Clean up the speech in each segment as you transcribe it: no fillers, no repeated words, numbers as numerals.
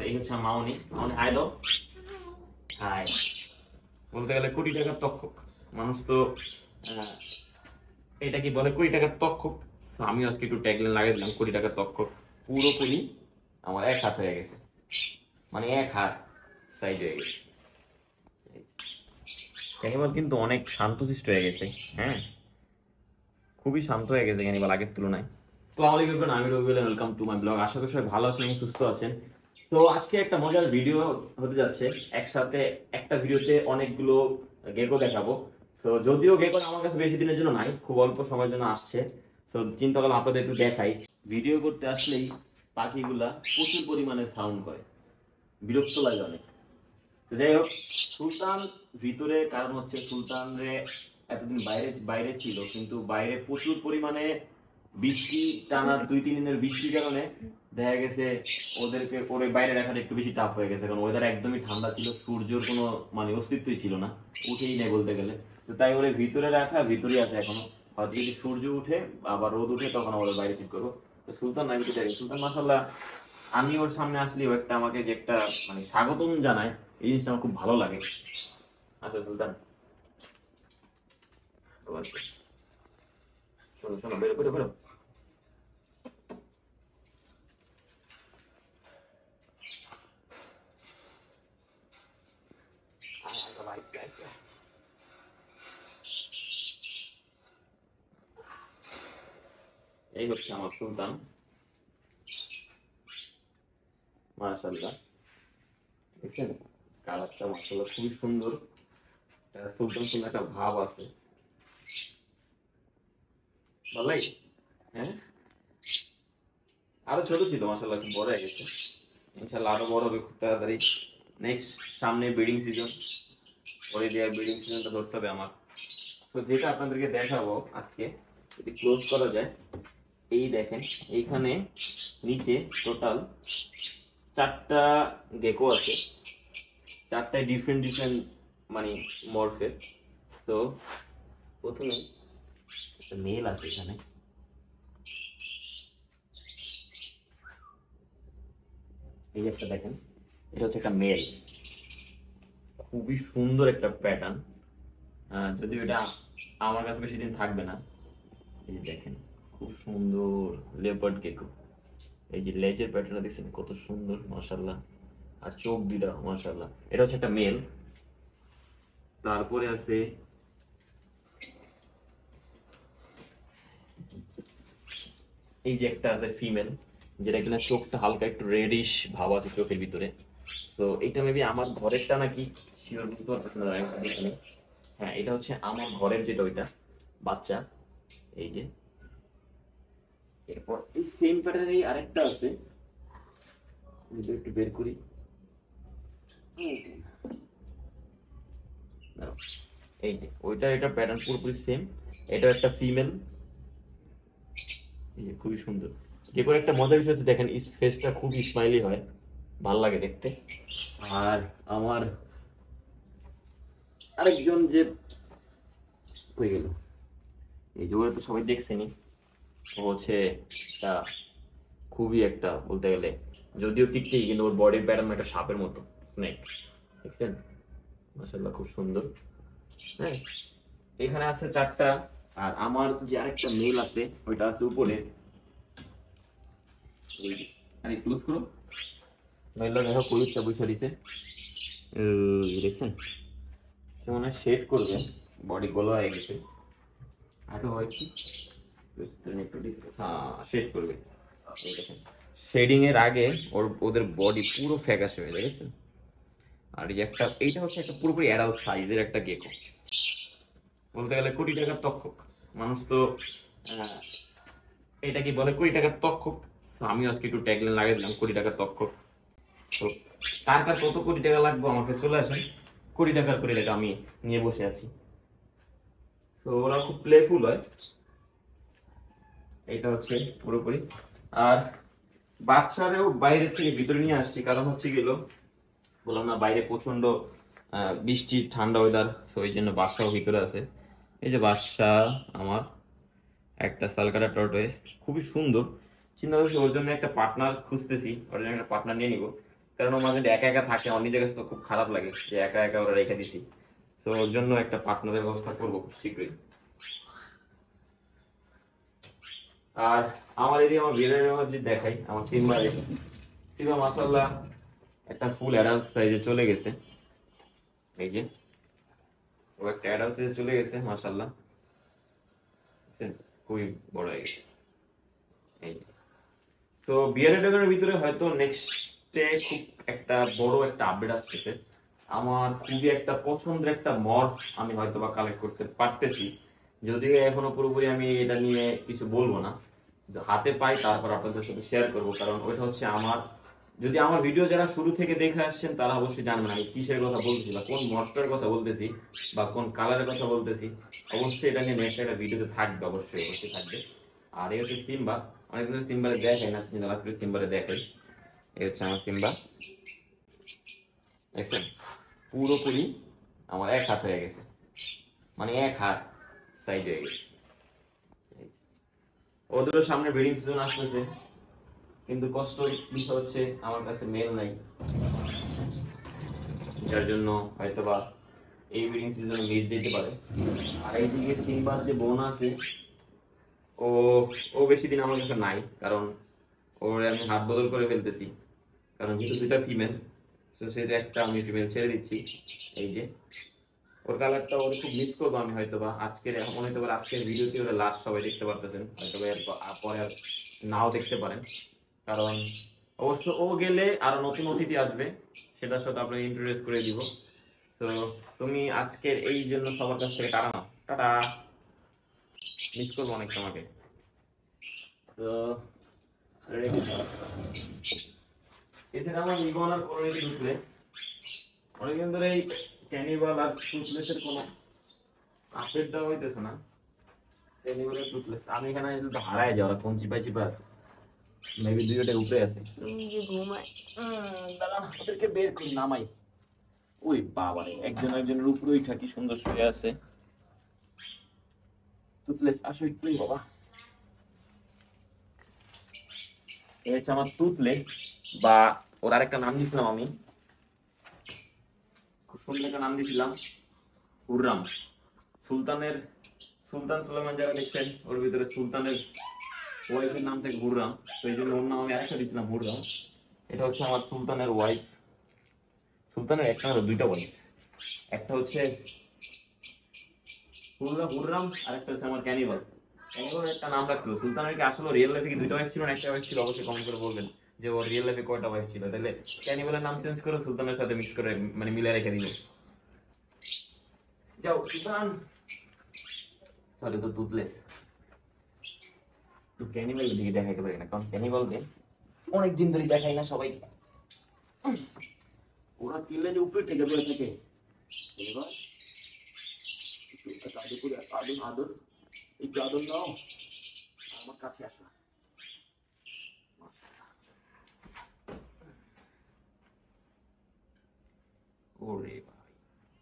এই হচ্ছে মামনি। মামনি হাই দাও। হাই। বলতে গেলে কোটি টাকার তক্ষক মানুষ তো এটা কি বলে কোটি টাকার তক্ষক। আমিও আজকে একটু ট্যাগলাইন লাগিয়ে দিলাম কোটি টাকার তক্ষক। পুরোপুরি আমার এক হাত হয়ে গেছে, মানে এক হাত সাইজ হয়ে গেছে। ক্যানিবাল কিন্তু অনেক শান্তশিষ্ট হয়ে গেছে। হ্যাঁ, খুবই শান্ত হয়ে গেছে ক্যানিবাল আগের তুলনায়। আসসালামু আলাইকুম, আমি Rabiul, welcome to my blog. আশা করি সবাই ভালো আছেন এবং সুস্থ আছেন। তো আজকে একটা মজার ভিডিও হতে যাচ্ছে। একসাথে একটা ভিডিওতে অনেকগুলো গেকো দেখাবো। তো যদিও গেকো আমার কাছে বেশি দিনের জন্য নাই, খুব অল্প সময়ের জন্য আসছে। তো চিন্তা করলাম আপনাদের একটু দেখাই। ভিডিও করতে আসলেই পাখিগুলা প্রচুর পরিমাণে সাউন্ড করে, বিরক্ত লাগে অনেক। তো যাই হোক, সুলতান ভিতরে, কারণ হচ্ছে সুলতান রে এতদিন বাইরে বাইরে ছিল, কিন্তু বাইরে প্রচুর পরিমাণে বৃষ্টি, টানা 2-3 দিনের বৃষ্টির কারণে দেখা গেছে ওদেরকে ওরে বাইরে রাখাটা একটু বেশি টাফ হয়ে গেছে, কারণ ওয়েদার একদমই ঠান্ডা ছিল, সূর্যের কোনো মানে অস্তিত্বই ছিল না, উঠেই নেই বলতে গেলে। তো তাই ওরে ভিতরে রাখা, ভিতরেই আছে এখনো। হয়তো যদি সূর্য উঠে আবার রোদ উঠে তখন ওদের বাইরে ঠিক করবো। তো সুলতান নাই ভিতরে, সুলতান মাশাআল্লাহ আমি ওর সামনে আসলে ও একটা আমাকে যে একটা মানে স্বাগতম জানায়, এই জিনিসটা আমার খুব ভালো লাগে। আচ্ছা সুলতান, শোনো শোনো, বেরো বেরো বেরো। এই হচ্ছে আমার সুলতান, মাশাআল্লাহ। দেখছেন কালারটা মাশাআল্লাহ খুবই সুন্দর। সুলতান সুলতান একটা ভাব আছে, ভালোই। হ্যাঁ, আরো ছোট ছিল, মাশাআল্লাহ খুব বড় হয়ে গেছে। ইনশাআল্লাহ আরো বড় হবে খুব তাড়াতাড়ি। নেক্সট সামনে ব্রিডিং সিজন, পরে দিয়ে ব্রিডিং সিজনটা ধরতে হবে আমার। তো যেটা আপনাদেরকে দেখাবো আজকে, যদি ক্লোজ করা যায়, এই দেখেন এইখানে নিচে টোটাল 4টা গেকো আছে, 4টায় ডিফারেন্ট ডিফারেন্ট মানে মরফের। তো প্রথমে একটা মেল আছে এখানে, এই একটা দেখেন, এটা হচ্ছে একটা মেল, খুবই সুন্দর একটা প্যাটার্ন। যদিও এটা আমার কাছে বেশি দিন থাকবে না। এই যে দেখেন খুব সুন্দর লেপার্ড গেকো, এই যে লেজের প্যাটার্নটা দেখছেন কত সুন্দর মাশাআল্লাহ, আর চোখ দুইটা মাশাআল্লাহ। এটা হচ্ছে একটা মেল। তারপরে আছে এই যে একটা আছে ফিমেল, যেটা কিনা চোখটা হালকা একটু রেডিশ ভাব আছে চোখের ভিতরে। তো এটা মেবি আমার ঘরেরটা নাকি শিওর বলতে পারতেছি না, আমি দেখিনি। হ্যাঁ, এটা হচ্ছে আমার ঘরের যেটা ওইটা বাচ্চা। এই যে এরপর এই সেম প্যাটার্নের আরেকটা আছে, যদি একটু বের করি। দাঁড়াও, এই যে ওইটা, এটা প্যাটার্ন পুরোপুরি সেম। এটা একটা ফিমেল, এই যে খুবই সুন্দর। গেকোর একটা মজার বিষয় হচ্ছে দেখেন ফেসটা খুব স্মাইলি হয়, ভাল লাগে দেখতে। আর আমার আরেকজন যে হয়ে গেল, এই যে ওরা তো সবাই দেখছেনি, ও হচ্ছে একটা খুবই একটা বলতে গেলে যদিও টিকটেই, কিন্তু ওর বডির প্যাটার্ন একটা সাপের মতো, স্নেক। দেখছেন মাশাআল্লাহ খুব সুন্দর। হ্যাঁ, এখানে আছে 4টা। আর আমার যে আরেকটা মেল আছে ওইটা আছে উপরে, আরে ক্লোজ করো, মেলটা দেখো পরিষ্কার বুঝে দিছে। দেখছেন সে মনে হয় শেড করবে, বডি গোলা হয়ে গেছে, আগে হয় কি শেড করবে। এই দেখেন শেডিং এর আগে ওদের বডি পুরো ফ্যাকাশে হয়ে যায়, দেখেছেন। আর এই একটা, এইটা হচ্ছে একটা পুরোপুরি অ্যাডাল্ট সাইজের একটা গেকো, বলতে গেলে কোটি টাকার তক্ষক মানুষ তো এটা কি বলে কোটি টাকার তক্ষক। তো আমিও আজকে একটু ট্যাগলাইন লাগিয়ে দিলাম কোটি টাকার তক্ষক। তো কার কার কত কোটি টাকা লাগবে আমাকে চলে আসেন, কোটি টাকার কোটি টাকা আমি নিয়ে বসে আছি। তো ওরা খুব প্লেফুল হয়, এটা হচ্ছে পুরোপুরি। আর বাচ্চারেও বাইরে থেকে ভিতরে নিয়ে আসছি, কারণ হচ্ছে গেল বললাম না বাইরে প্রচন্ড বৃষ্টি ঠান্ডা ওয়েদার, তো ওই জন্য বাচ্চাও ভিতরে আছে। এই যে বাচ্চা আমার একটা সালকাটা টর্টয়েস, খুবই সুন্দর। চিন্তা করছি ওর জন্য একটা পার্টনার খুঁজতেছি, ওর জন্য একটা পার্টনার নিয়ে নিব, কারণ ও মাঝে একা একা থাকে, আমার নিজের কাছে তো খুব খারাপ লাগে যে একা একা ওরা রেখে দিছি। তো ওর জন্য একটা পার্টনারের ব্যবস্থা করবো খুব শীঘ্রই। আর আমার এদিকে আমার বিয়ের যদি দেখাই, আমার সিম্বা মাশাআল্লাহ একটা ফুল অ্যাডাল্ট সাইজে চলে গেছে। এই যে ও একটা অ্যাডাল্ট সাইজে চলে গেছে মাশাআল্লাহ, খুবই বড় হয়ে গেছে। এই তো বিয়ারের ডগের ভিতরে হয়তো নেক্সটে খুব একটা বড় একটা আপডেট আসতেছে। আমার খুবই একটা পছন্দের একটা মর্ফ আমি হয়তো বা কালেক্ট করতে পারতেছি, যদিও এখনো পুরোপুরি আমি এটা নিয়ে কিছু বলবো না, হাতে পাই তারপর আপনাদের সাথে শেয়ার করবো। কারণ ওইটা হচ্ছে আমার, যদি আমার ভিডিও যারা শুরু থেকে দেখে আসছেন তারা অবশ্যই জানবেন আমি কিসের কথা বলতেছি বা কোন মর্ফটার কথা বলতেছি বা কোন কালারের কথা বলতেছি। অবশ্যই এটা নিয়ে নেক্সট একটা ভিডিওতে থাকবে, অবশ্যই অবশ্যই থাকবে। আর এই হচ্ছে সিম্বা, অনেকদিন ধরে সিম্বারে দেখাই না, কিন্তু আজকে সিম্বারে দেখাই। এই হচ্ছে আমার সিম্বা, দেখছেন পুরোপুরি আমার এক হাত হয়ে গেছে, মানে এক হাত সাইজ হয়ে গেছে। ওদেরও সামনে ব্রিডিং সিজন আসতেছে, কিন্তু কষ্ট বিষয় হচ্ছে আমার কাছে মেল নাই, যার জন্য হয়তোবা এই ব্রিডিং সিজনে মিস দিতে পারে। আর এইদিকে সিম্বার যে বোন আছে, ও ও বেশি দিন আমার কাছে নাই, কারণ ওর আমি হাত বদল করে ফেলতেছি, কারণ যেহেতু দুইটা ফিমেল, তো সেটা একটা আমি ফিমেল ছেড়ে দিচ্ছি। এই যে ওর কালারটা ওর খুব মিস করবো আমি হয়তোবা আজকের, মনে হতে পারে আজকের ভিডিওতে ওরা লাস্ট সবাই দেখতে পারতেছেন, হয়তোবা এর পরে আর নাও দেখতে পারেন। কারণ অবশ্য ও গেলে আরো নতুন অতিথি আসবে, সেটার সাথে আপনাকে ইন্ট্রোডিউস করে দিব। তো তুমি আজকের এই জন্য সবার কাছ থেকে টাটা নাও, টাটা, মিস করবো অনেক তোমাকে। তো এছাড়া আমার ইগোনার কলোনিতে ঢুকলে অনেকদিন ধরে এই ক্যানিবাল আর টুথলেসের কোনো আপডেট দেওয়া হইতেছে না। ক্যানিবাল আর টুথলেস আমি এখানে হারায় যাওয়া, কোন চিপাই চিপা আছে, মেবি দুইটা উপরে আছে, যে ঘুমায়। দাঁড়া ওদেরকে বের করি, নামাই। ওই বাবা রে, একজন একজনের উপরে ওইটা কি সুন্দর শুয়ে আছে। টুথলেস আসো একটু বাবা। এই হচ্ছে আমার টুথলেস, বা ওর আরেকটা নাম দিয়েছিলাম আমি, খুব সুন্দর একটা নাম দিয়েছিলাম হুররাম। সুলতানের, সুলতান সুলেমান যারা দেখছেন ওর ভিতরে সুলতানের ওয়াইফের নাম থেকে হুররাম, তো এই জন্য ওর নাম আমি আরেকটা দিয়েছিলাম হুররাম। এটা হচ্ছে আমার সুলতানের ওয়াইফ। সুলতানের একটা না দুইটা ওয়াইফ, একটা হচ্ছে হুররাম আর একটা হচ্ছে আমার ক্যানিবাল। ক্যানিবাল একটা নাম রাখতো। সুলতানের কি আসলে রিয়েল লাইফে কি দুইটা ওয়াইফ ছিল না একটা ওয়াইফ ছিল? অবশ্যই কমেন্ট করে বলবেন যে ওর রিয়েল লাইফে কয়টা ওয়াইফ ছিল, তাহলে ক্যানিবালের নাম চেঞ্জ করে সুলতানের সাথে মিক্স করে মানে মিলে রেখে দিব। যাও সুলতান, সরি তো টুথলেস, একটু ক্যানিবালের দিকে দেখাইতে পারি না, কারণ ক্যানিবালকে অনেকদিন ধরে দেখাই না সবাইকে। ওরা কিনলে যে উপরে থেকে পড়ে থাকে, এবার একটু আদর করে আদর আদর, একটু আদর নাও, আমার কাছে আসো। ওরে ভাই,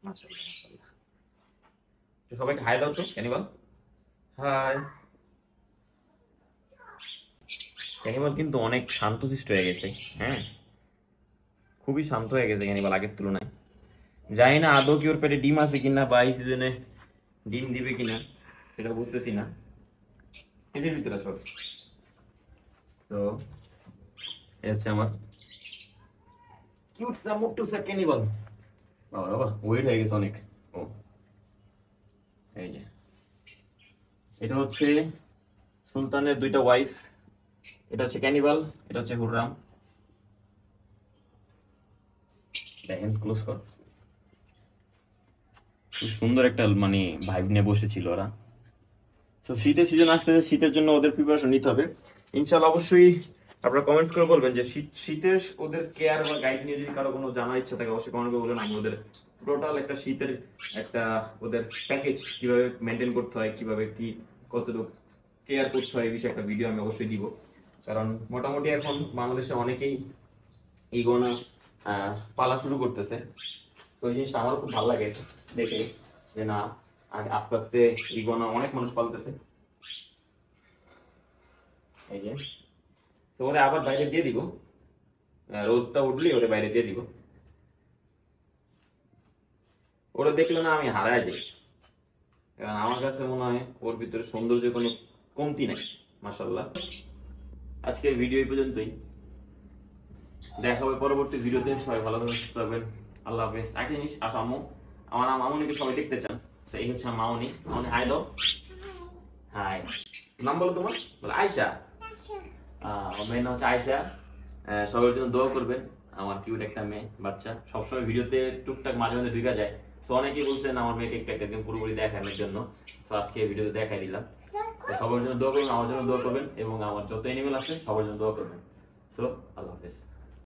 মাশাআল্লাহ মাশাআল্লাহ। তো সবাই খায় দাও তো ক্যানিবাল, হাই। ক্যানিবাল কিন্তু অনেক শান্তশিষ্ট হয়ে গেছে, হ্যাঁ খুবই শান্ত হয়ে গেছে ক্যানিবাল আগের তুলনায়। জানি না আদৌ কি ওর পেটে ডিম আছে কিনা বা এই সিজনে ডিম দিবে কিনা, সেটা বুঝতেছি না। এদের ভিতরে সব তো এই হচ্ছে আমার কিউট সা মুট্টু সা ক্যানিবাল। বাবা বাবা ওয়েট হয়ে গেছে অনেক। ও এই যে এটা হচ্ছে সুলতানের দুইটা ওয়াইফ, এটা হচ্ছে ক্যানিবাল, এটা হচ্ছে হুররাম। দেখেন ক্লোজ কর, খুব সুন্দর একটা মানে ভাইব নিয়ে বসেছিল ওরা। তো শীতের সিজন আসতেছে, শীতের জন্য ওদের প্রিপারেশন নিতে হবে ইনশাল্লাহ। অবশ্যই আপনারা কমেন্টস করে বলবেন যে শীতের ওদের কেয়ার বা গাইড নিয়ে যদি কারো কোনো জানার ইচ্ছা থাকে অবশ্যই কমেন্ট করে বলবেন। আমি ওদের টোটাল একটা শীতের একটা ওদের প্যাকেজ কিভাবে মেনটেন করতে হয়, কিভাবে কি কতটুকু কেয়ার করতে হয় এই বিষয়ে একটা ভিডিও আমি অবশ্যই দিব। কারণ মোটামুটি এখন বাংলাদেশে অনেকেই ইগোনা পালা শুরু করতেছে, তো এই জিনিসটা আমারও খুব ভালো লাগে দেখে যে না আস্তে আস্তে ইগোনা অনেক মানুষ পালতেছে। এই যে তো ওরা আবার বাইরে দিয়ে দিব, রোদটা উঠলেই ওরে বাইরে দিয়ে দিব। ওরা দেখলে না আমি হারায় যাই, কারণ আমার কাছে মনে হয় ওর ভিতরে সৌন্দর্যের কোনো কমতি নাই। মাশাআল্লাহ, আজকের ভিডিও এই পর্যন্তই, দেখা হবে পরবর্তী ভিডিওতে। সবাই ভালো থাকবেন, সুস্থ থাকবেন, আল্লাহ হাফেজ। একটা জিনিস, আসো আম্মু, আমার নাম মামুনিকে সবাই দেখতে চান, তো এই হচ্ছে আমার মামুনি। মামুনি হাই দাও, হাই। নাম বলো তোমার? বলো আয়শা। আমার মেয়ের নাম হচ্ছে আয়শা। সবার জন্য দোয়া করবেন, আমার কিউট একটা মেয়ে বাচ্চা, সবসময় ভিডিওতে টুকটাক মাঝে মাঝে ঢুকা যায়। তো অনেকেই বলছেন আমার মেয়েকে একদিন পুরোপুরি দেখানোর জন্য, তো আজকে ভিডিওতে দেখাই দিলাম। তো সবার জন্য দোয়া করবেন, আমার জন্য দোয়া করবেন, এবং আমার যত এনিমেল আছে সবার জন্য দোয়া করবেন। সো আল্লাহ হাফেজ।